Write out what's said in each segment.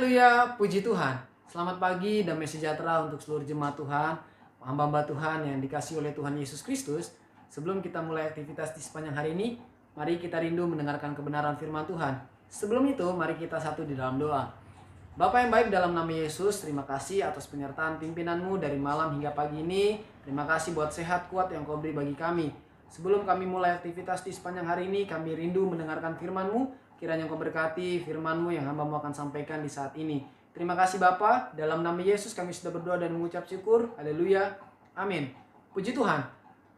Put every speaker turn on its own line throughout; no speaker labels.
Haleluya, puji Tuhan. Selamat pagi, damai sejahtera untuk seluruh jemaat Tuhan, hamba-hamba Tuhan yang dikasihi oleh Tuhan Yesus Kristus. Sebelum kita mulai aktivitas di sepanjang hari ini, mari kita rindu mendengarkan kebenaran firman Tuhan. Sebelum itu, mari kita satu di dalam doa. Bapa yang baik, dalam nama Yesus, terima kasih atas penyertaan pimpinanmu dari malam hingga pagi ini. Terima kasih buat sehat kuat yang kau beri bagi kami. Sebelum kami mulai aktivitas di sepanjang hari ini, kami rindu mendengarkan firman-Mu. Kiranya Engkau berkati firman-Mu yang hamba-Mu akan sampaikan di saat ini. Terima kasih Bapa, dalam nama Yesus kami sudah berdoa dan mengucap syukur. Haleluya, amin. Puji Tuhan.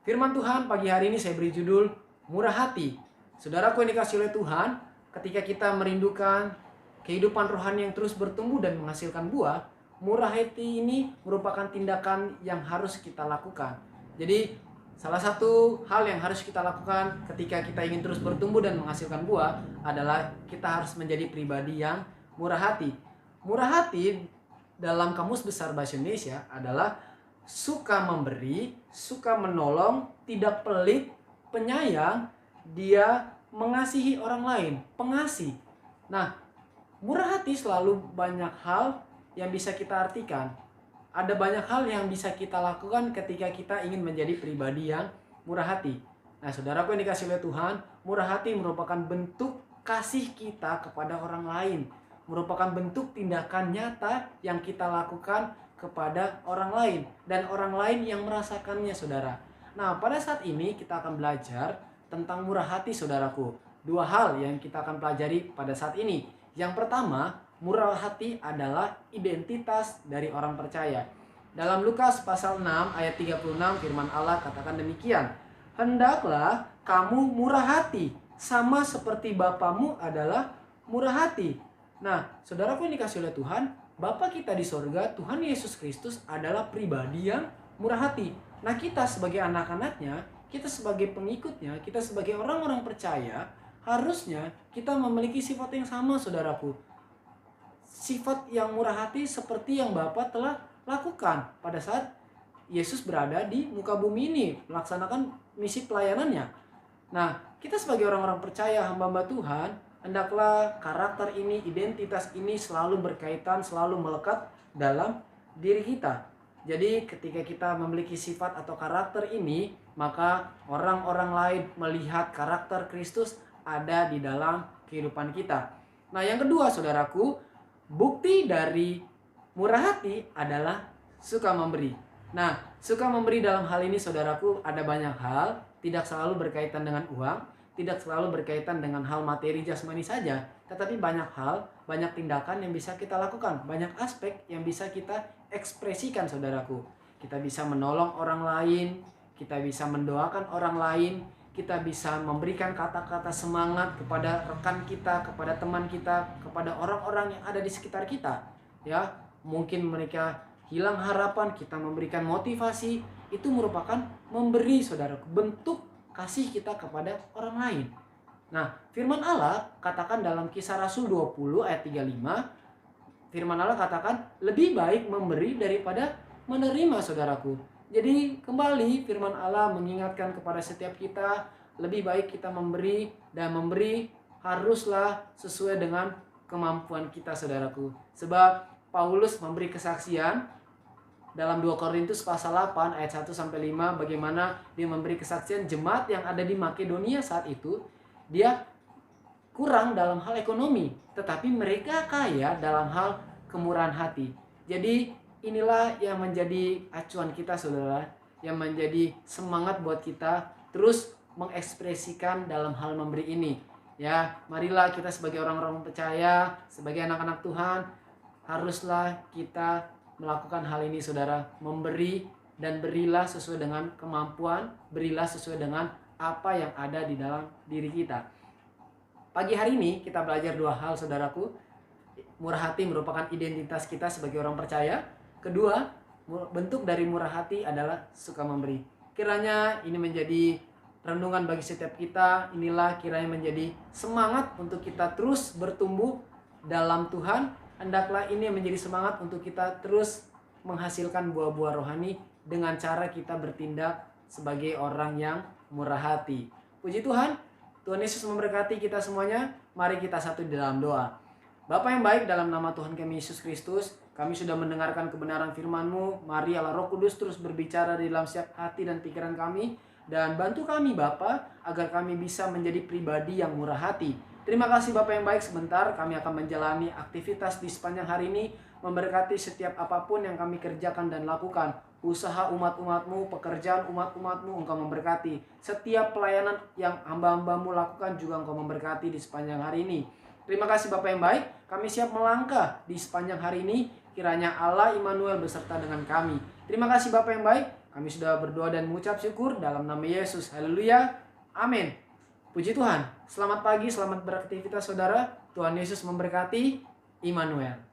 Firman Tuhan pagi hari ini saya beri judul Murah Hati. Saudaraku yang dikasihi oleh Tuhan, ketika kita merindukan kehidupan rohani yang terus bertumbuh dan menghasilkan buah, murah hati ini merupakan tindakan yang harus kita lakukan. Jadi salah satu hal yang harus kita lakukan ketika kita ingin terus bertumbuh dan menghasilkan buah adalah kita harus menjadi pribadi yang murah hati. Murah hati dalam Kamus Besar Bahasa Indonesia adalah suka memberi, suka menolong, tidak pelit, penyayang, dia mengasihi orang lain, pengasih. Nah, murah hati selalu banyak hal yang bisa kita artikan. Ada banyak hal yang bisa kita lakukan ketika kita ingin menjadi pribadi yang murah hati. Nah, saudaraku yang dikasihi oleh Tuhan, murah hati merupakan bentuk kasih kita kepada orang lain. Merupakan bentuk tindakan nyata yang kita lakukan kepada orang lain. Dan orang lain yang merasakannya, saudara. Nah, pada saat ini kita akan belajar tentang murah hati, saudaraku. Dua hal yang kita akan pelajari pada saat ini. Yang pertama, murah hati adalah identitas dari orang percaya. Dalam Lukas pasal 6 ayat 36 firman Allah katakan demikian. Hendaklah kamu murah hati, sama seperti Bapamu adalah murah hati. Nah, saudaraku yang dikasihi oleh Tuhan, Bapa kita di sorga, Tuhan Yesus Kristus adalah pribadi yang murah hati. Nah, kita sebagai anak-anaknya, kita sebagai pengikutnya, kita sebagai orang-orang percaya, harusnya kita memiliki sifat yang sama, saudaraku. Sifat yang murah hati seperti yang Bapa telah lakukan pada saat Yesus berada di muka bumi ini melaksanakan misi pelayanannya. Nah, kita sebagai orang-orang percaya, hamba-hamba Tuhan, hendaklah karakter ini, identitas ini selalu berkaitan, selalu melekat dalam diri kita. Jadi ketika kita memiliki sifat atau karakter ini, maka orang-orang lain melihat karakter Kristus ada di dalam kehidupan kita. Nah, yang kedua, saudaraku, bukti dari murah hati adalah suka memberi. Nah, suka memberi dalam hal ini, saudaraku, ada banyak hal, tidak selalu berkaitan dengan uang, tidak selalu berkaitan dengan hal materi jasmani saja, tetapi banyak hal, banyak tindakan yang bisa kita lakukan, banyak aspek yang bisa kita ekspresikan, saudaraku. Kita bisa menolong orang lain, kita bisa mendoakan orang lain, kita bisa memberikan kata-kata semangat kepada rekan kita, kepada teman kita, kepada orang-orang yang ada di sekitar kita. Ya, mungkin mereka hilang harapan, kita memberikan motivasi, itu merupakan memberi, saudaraku, bentuk kasih kita kepada orang lain. Nah, firman Allah katakan dalam Kisah Rasul 20 ayat 35, firman Allah katakan lebih baik memberi daripada menerima, saudaraku. Jadi kembali firman Allah mengingatkan kepada setiap kita, lebih baik kita memberi, dan memberi haruslah sesuai dengan kemampuan kita, saudaraku. Sebab Paulus memberi kesaksian dalam 2 Korintus pasal 8 ayat 1-5 bagaimana dia memberi kesaksian jemaat yang ada di Makedonia saat itu, dia kurang dalam hal ekonomi, tetapi mereka kaya dalam hal kemurahan hati. Jadi inilah yang menjadi acuan kita, saudara, yang menjadi semangat buat kita terus mengekspresikan dalam hal memberi ini. Ya, marilah kita sebagai orang-orang percaya, sebagai anak-anak Tuhan, haruslah kita melakukan hal ini, saudara. Memberi, dan berilah sesuai dengan kemampuan, berilah sesuai dengan apa yang ada di dalam diri kita. Pagi hari ini kita belajar dua hal, saudaraku. Murah hati merupakan identitas kita sebagai orang percaya. Kedua, bentuk dari murah hati adalah suka memberi. Kiranya ini menjadi renungan bagi setiap kita. Inilah kiranya menjadi semangat untuk kita terus bertumbuh dalam Tuhan. Hendaklah ini menjadi semangat untuk kita terus menghasilkan buah-buah rohani dengan cara kita bertindak sebagai orang yang murah hati. Puji Tuhan, Tuhan Yesus memberkati kita semuanya. Mari kita satu di dalam doa. Bapa yang baik, dalam nama Tuhan kami Yesus Kristus, kami sudah mendengarkan kebenaran firman-Mu. Mari Allah Roh Kudus terus berbicara di dalam setiap hati dan pikiran kami. Dan bantu kami Bapa, agar kami bisa menjadi pribadi yang murah hati. Terima kasih Bapa yang baik, sebentar kami akan menjalani aktivitas di sepanjang hari ini. Memberkati setiap apapun yang kami kerjakan dan lakukan. Usaha umat-umat-Mu, pekerjaan umat-umat-Mu, Engkau memberkati. Setiap pelayanan yang hamba-hamba-Mu lakukan juga Engkau memberkati di sepanjang hari ini. Terima kasih Bapak yang baik, kami siap melangkah di sepanjang hari ini. Kiranya Allah Immanuel beserta dengan kami. Terima kasih Bapak yang baik, kami sudah berdoa dan mengucap syukur dalam nama Yesus. Haleluya, amin. Puji Tuhan, selamat pagi, selamat beraktivitas saudara. Tuhan Yesus memberkati. Immanuel.